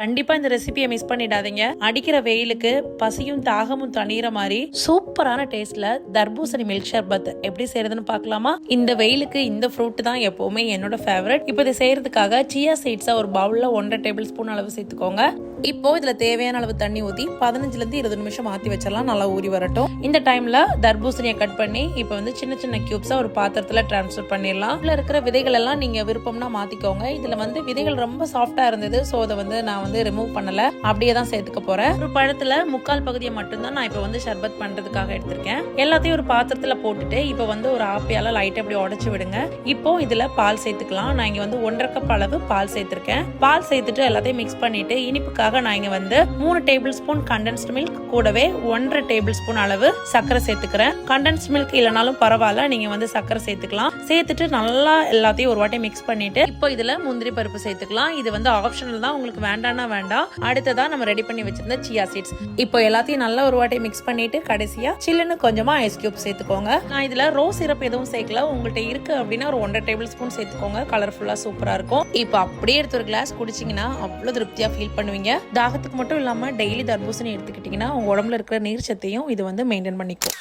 கண்டிப்பா இந்த ரெசிபியை மிஸ் பண்ணிடாதீங்க. அடிக்கிற வெயிலுக்கு பசியும் தாகமும் தணிகிற மாதிரி சூப்பரான டேஸ்ட்ல தர்பூசணி மில்க் ஷர்பத் எப்படி செய்யறதுன்னு பார்க்கலாமா? இந்த வெயிலுக்கு இந்த ஃப்ரூட் தான் எப்பவுமே என்னோட ஃபேவரட். இப்போ இதை செய்யறதுக்காக சியா சீட்ஸை ஒரு பவுல்ல 1.5 டேபிள் ஸ்பூன் அளவு சேர்த்துக்கோங்க. இப்போ இதுல தேவையான அளவு தண்ணி ஊத்தி 15 to 20 நிமிஷம் மாத்தி வச்சிடலாம். நல்லா ஊறி வரட்டும். இந்த டைம்ல தர்பூசணியை கட் பண்ணி இப்போ வந்து சின்ன சின்ன கியூப்ஸா ஒரு பாத்திரத்துல டிரான்ஸ்ஃபர் பண்ணிடலாம். இதுல இருக்கிற விதைகள் எல்லாம் நீங்க விருப்பம்னா மாத்திக்கோங்க. இதுல வந்து விதைகள் ரொம்ப சாஃப்டா இருந்தது, சோ அதை வந்து நான் வந்து ரிமூவ் பண்ணல, அப்படியே தான் சேர்த்துக்க போறேன். ஒரு பழத்துல 3/4 பகுதியை மட்டும்தான் நான் இப்போ வந்து ஷர்பத் பண்றதுக்காக எடுத்திருக்கேன். எல்லாத்தையும் ஒரு பாத்திரத்துல போட்டுட்டு இப்போ வந்து ஒரு ஆப்பியால லைட்டா இப்படி உடைச்சு விடுங்க. இப்போ இதுல பால் சேர்த்துக்கலாம். நான் இங்க வந்து 1.5 கப் அளவு பால் சேர்த்திருக்கேன். பால் சேர்த்துட்டு எல்லாத்தையும் மிக்ஸ் பண்ணிட்டு இனிப்புக்காக நான் இங்க வந்து 3 டேபிள் ஸ்பூன் கண்டென்ஸ்ட் மில்க் கூடவே 1.5 டேபிள் ஸ்பூன் அளவு சர்க்கரை சேர்த்துக்கிறேன். கண்டென்ஸ்ட் மில்க் இல்லைனாலும் பரவாயில்ல, நீங்க வந்து சர்க்கரை சேர்த்துக்கலாம். சேர்த்துட்டு நல்லா எல்லாத்தையும் ஒரு வாட்டி மிக்ஸ் பண்ணிட்டு இப்போ இதுல முந்திரி பருப்பு சேர்த்துக்கலாம். இது வந்து ஆப்ஷனல் தான், உங்களுக்கு வேண்டாம்னா வேண்டாம். அடுத்ததா நம்ம ரெடி பண்ணி வச்சிருந்த சியா சீட்ஸ். இப்போ எல்லாத்தையும் நல்லா ஒரு வாட்டி மிக்ஸ் பண்ணிட்டு கடைசியா சில்லுன்னு கொஞ்சமா ஐஸ் கியூப் சேர்த்துக்கோங்க. நான் இதுல ரோஸ் சிரப் எதுவும் சேர்க்கல. உங்கள்கிட்ட இருக்கு அப்படின்னா ஒரு 1.5 டேபிள் ஸ்பூன் சேர்த்துக்கோங்க. கலர்ஃபுல்லா சூப்பரா இருக்கும். இப்போ அப்படியே எடுத்து ஒரு கிளாஸ் குடிச்சிங்கன்னா அவ்வளவு திருப்தியா ஃபீல் பண்ணுவீங்க. தாகத்துக்கு மட்டும் இல்லாம டெய்லி தர்பூசணி எடுத்துக்கிட்டீங்கன்னா உங்க உடம்புல இருக்கிற நீர் சத்தையும் இது வந்து மெயின்டைன் பண்ணிக்கும்.